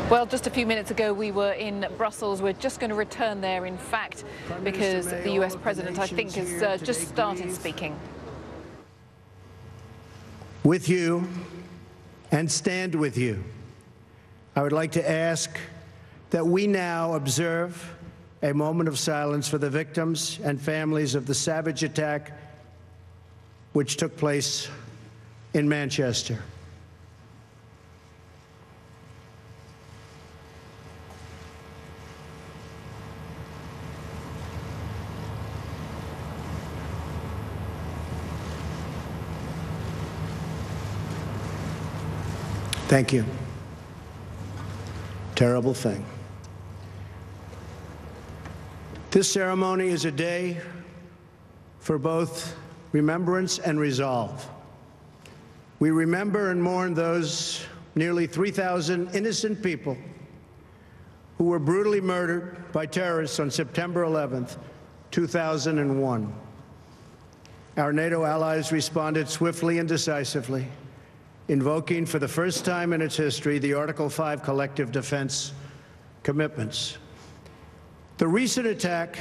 Well, just a few minutes ago, we were in Brussels. We're just going to return there, in fact, because the US President, I think, has just started speaking. With you and stand with you. I would like to ask that we now observe a moment of silence for the victims and families of the savage attack which took place in Manchester. Thank you. Terrible thing. This ceremony is a day for both remembrance and resolve. We remember and mourn those nearly 3,000 innocent people who were brutally murdered by terrorists on September 11th, 2001. Our NATO allies responded swiftly and decisively, invoking for the first time in its history the Article 5 collective defense commitments. The recent attack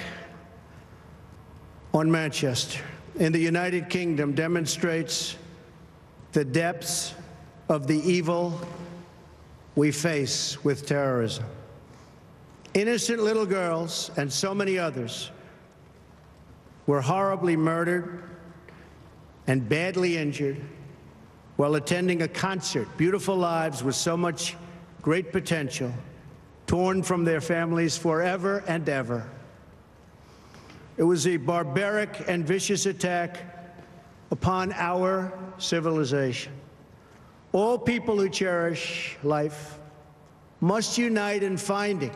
on Manchester in the United Kingdom demonstrates the depths of the evil we face with terrorism. Innocent little girls and so many others were horribly murdered and badly injured while attending a concert, beautiful lives with so much great potential, torn from their families forever and ever. It was a barbaric and vicious attack upon our civilization. All people who cherish life must unite in finding,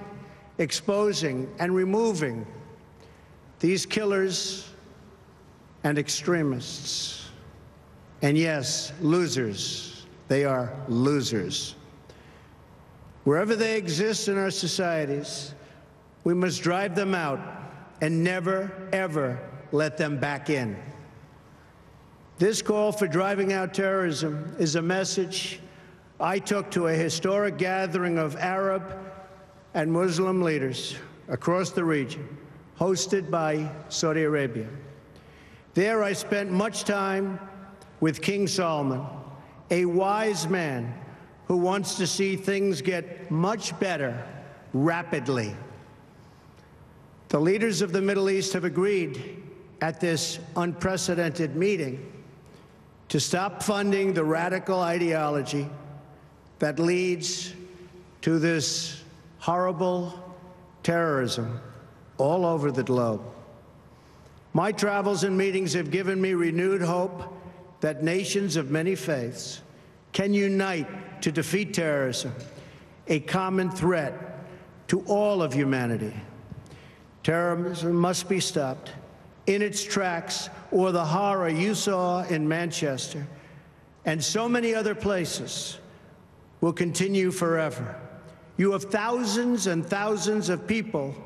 exposing, and removing these killers and extremists. And yes, losers. They are losers. Wherever they exist in our societies, we must drive them out and never, ever let them back in. This call for driving out terrorism is a message I took to a historic gathering of Arab and Muslim leaders across the region, hosted by Saudi Arabia. There I spent much time with King Solomon, a wise man who wants to see things get much better rapidly. The leaders of the Middle East have agreed at this unprecedented meeting to stop funding the radical ideology that leads to this horrible terrorism all over the globe. My travels and meetings have given me renewed hope that nations of many faiths can unite to defeat terrorism, a common threat to all of humanity. Terrorism must be stopped in its tracks, or the horror you saw in Manchester and so many other places will continue forever. You have thousands and thousands of people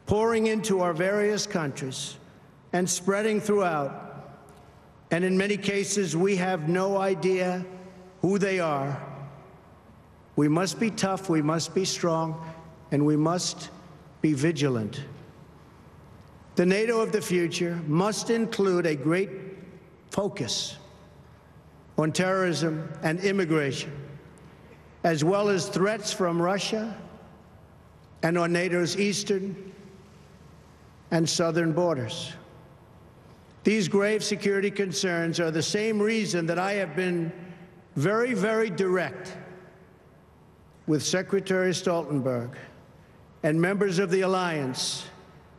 pouring into our various countries and spreading throughout. And in many cases, we have no idea who they are. We must be tough, we must be strong, and we must be vigilant. The NATO of the future must include a great focus on terrorism and immigration, as well as threats from Russia and on NATO's eastern and southern borders. These grave security concerns are the same reason that I have been very, very direct with Secretary Stoltenberg and members of the alliance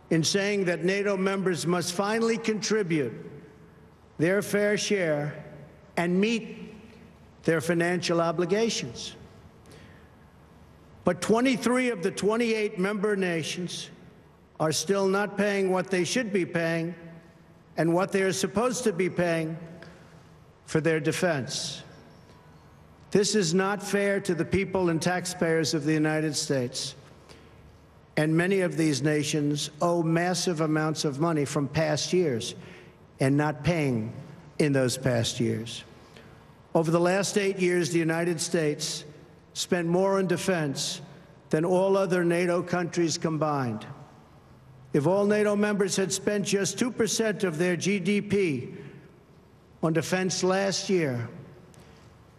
in saying that NATO members must finally contribute their fair share and meet their financial obligations. But 23 of the 28 member nations are still not paying what they should be paying and what they are supposed to be paying for their defense. This is not fair to the people and taxpayers of the United States. And many of these nations owe massive amounts of money from past years and not paying in those past years. Over the last 8 years, the United States spent more on defense than all other NATO countries combined. If all NATO members had spent just 2% of their GDP on defense last year,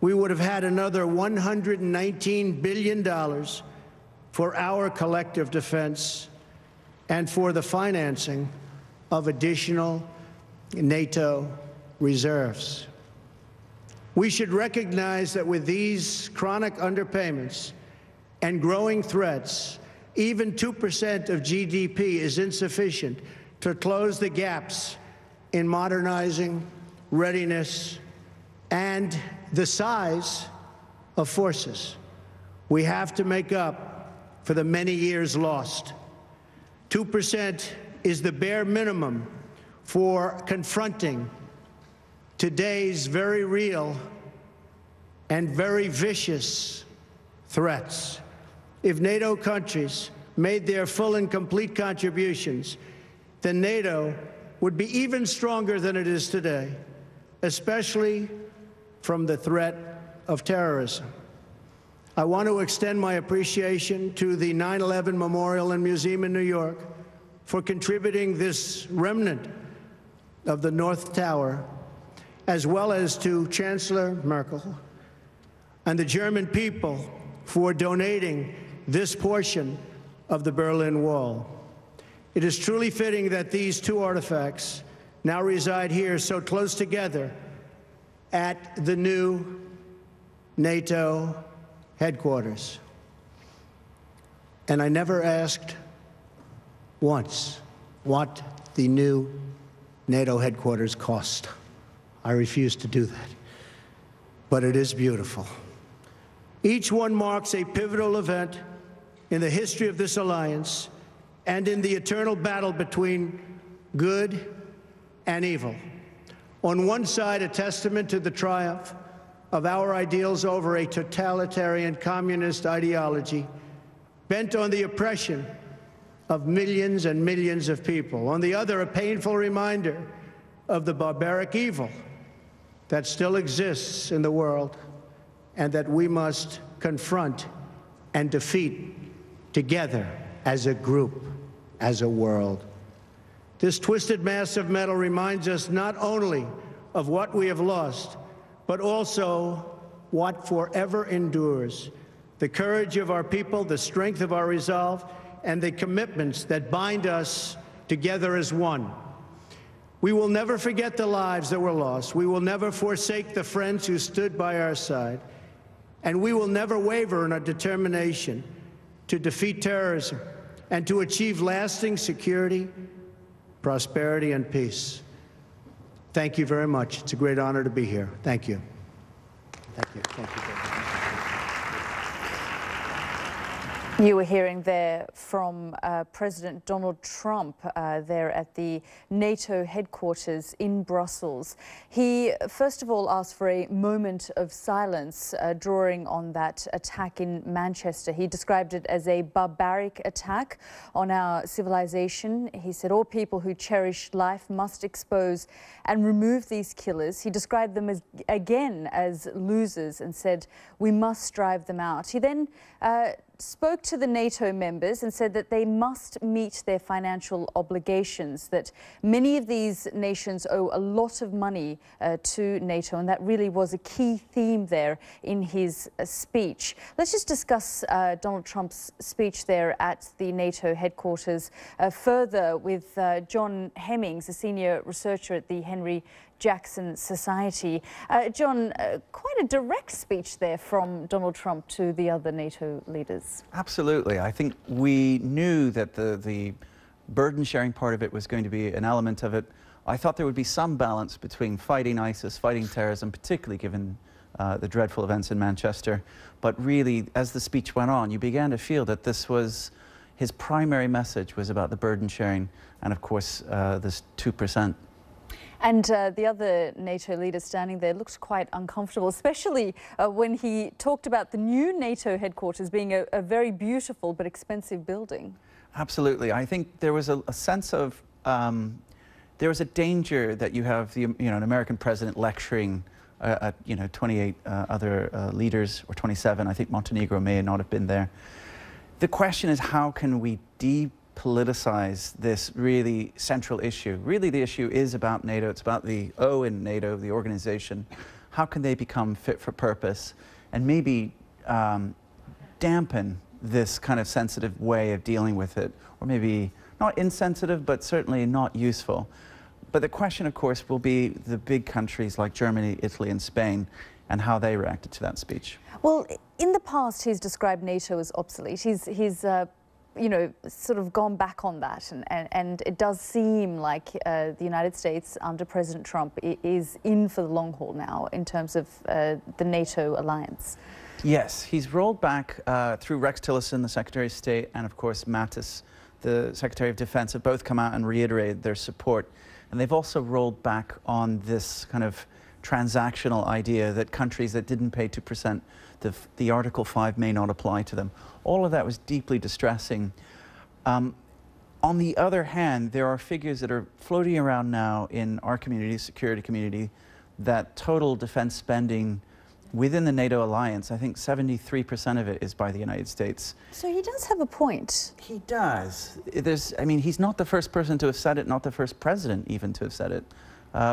we would have had another $119 billion for our collective defense and for the financing of additional NATO reserves. We should recognize that with these chronic underpayments and growing threats, even 2% of GDP is insufficient to close the gaps in modernizing, readiness, and the size of forces. We have to make up for the many years lost. 2% is the bare minimum for confronting today's very real and very vicious threats. If NATO countries made their full and complete contributions, then NATO would be even stronger than it is today, especially from the threat of terrorism. I want to extend my appreciation to the 9/11 Memorial and Museum in New York for contributing this remnant of the North Tower, as well as to Chancellor Merkel and the German people for donating this portion of the Berlin Wall. It is truly fitting that these two artifacts now reside here so close together at the new NATO headquarters. And I never asked once what the new NATO headquarters cost. I refuse to do that. But it is beautiful. Each one marks a pivotal event in the history of this alliance and in the eternal battle between good and evil. On one side, a testament to the triumph of our ideals over a totalitarian communist ideology bent on the oppression of millions and millions of people. On the other, a painful reminder of the barbaric evil that still exists in the world and that we must confront and defeat together as a group, as a world. This twisted mass of metal reminds us not only of what we have lost, but also what forever endures: the courage of our people, the strength of our resolve, and the commitments that bind us together as one. We will never forget the lives that were lost. We will never forsake the friends who stood by our side. And we will never waver in our determination to defeat terrorism and to achieve lasting security, prosperity, and peace. Thank you very much. It's a great honor to be here. Thank you. Thank you. Thank you very much. You were hearing there from President Donald Trump there at the NATO headquarters in Brussels. He first of all asked for a moment of silence, drawing on that attack in Manchester. He described it as a barbaric attack on our civilization. He said all people who cherish life must expose and remove these killers. He described them as, again, as losers and said we must drive them out. He then spoke to the NATO members and said that they must meet their financial obligations, that many of these nations owe a lot of money to NATO, and that really was a key theme there in his speech. Let's just discuss Donald Trump's speech there at the NATO headquarters further with John Hemmings, a senior researcher at the Henry Jackson Society. John, quite a direct speech there from Donald Trump to the other NATO leaders. Absolutely. I think we knew that the burden-sharing part of it was going to be an element of it. I thought there would be some balance between fighting ISIS, fighting terrorism, particularly given the dreadful events in Manchester. But really, as the speech went on, you began to feel that this was his primary message was about the burden-sharing and, of course, this 2%. And the other NATO leader standing there looked quite uncomfortable, especially when he talked about the new NATO headquarters being a very beautiful but expensive building. Absolutely. I think there was a sense of, there was a danger that you have an American president lecturing at 28 other leaders, or 27. I think Montenegro may not have been there. the question is, how can we depoliticize this really central issue? Really, the issue is about NATO. It's about the O in NATO, the organization. How can they become fit for purpose and maybe dampen this kind of sensitive way of dealing with it, or maybe not insensitive, but certainly not useful. But the question, of course, will be the big countries like Germany, Italy, and Spain, and how they reacted to that speech. Well, in the past, he's described NATO as obsolete. He's you know, sort of gone back on that, and it does seem like the United States under President Trump is in for the long haul now in terms of the NATO alliance. Yes, he's rolled back through Rex Tillerson, the Secretary of State, and of course Mattis, the Secretary of Defense, have both come out and reiterated their support. And they've also rolled back on this kind of transactional idea that countries that didn't pay 2%, the Article 5 may not apply to them. All of that was deeply distressing. On the other hand, there are figures that are floating around now in our community, security community, that total defense spending within the NATO alliance, I think 73% of it is by the United States. So he does have a point. He does. I mean, he's not the first person to have said it, not the first president even to have said it.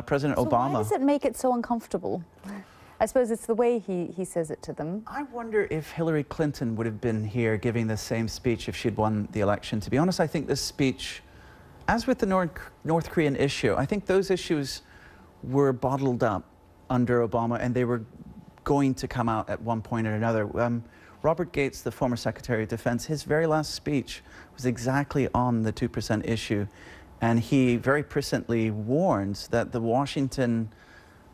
President Obama. Why does it make it so uncomfortable? I suppose it's the way he says it to them. I wonder if Hillary Clinton would have been here giving the same speech if she'd won the election. To be honest, I think this speech, as with the North Korean issue, I think those issues were bottled up under Obama, and they were going to come out at one point or another. Robert Gates, the former Secretary of Defense, his very last speech was exactly on the 2% issue, and he very presciently warns that the Washington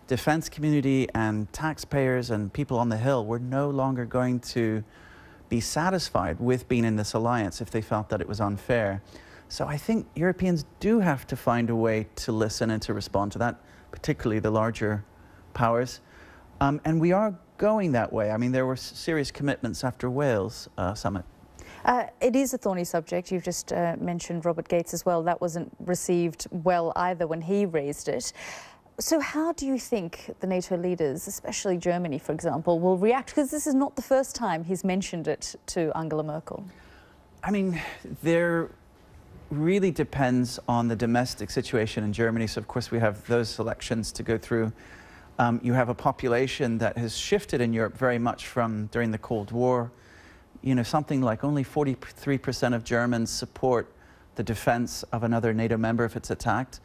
defense community and taxpayers and people on the Hill were no longer going to be satisfied with being in this alliance if they felt that it was unfair. So I think Europeans do have to find a way to listen and to respond to that, particularly the larger powers. And we are going that way. I mean, there were serious commitments after Wales summit. It is a thorny subject. You've just mentioned Robert Gates as well. That wasn't received well either when he raised it. So how do you think the NATO leaders, especially Germany, for example, will react? Because this is not the first time he's mentioned it to Angela Merkel. I mean, there really depends on the domestic situation in Germany. So, of course, we have those elections to go through. You have a population that has shifted in Europe very much from during the Cold War. You know, something like only 43% of Germans support the defense of another NATO member if it's attacked.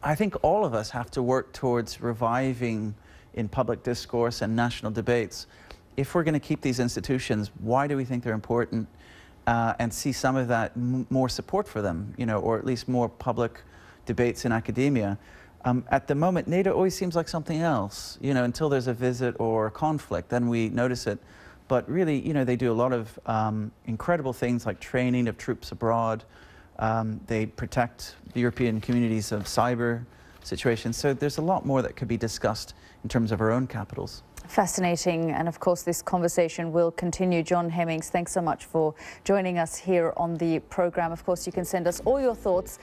I think all of us have to work towards reviving in public discourse and national debates. If we're going to keep these institutions, why do we think they're important? And see some of that more support for them, you know, or at least more public debates in academia. At the moment, NATO always seems like something else, you know, until there's a visit or a conflict, then we notice it. But really, you know, they do a lot of incredible things like training of troops abroad. They protect the European communities of cyber situations. So there's a lot more that could be discussed in terms of our own capitals. Fascinating, and of course this conversation will continue. John Hemmings, thanks so much for joining us here on the programme. Of course, you can send us all your thoughts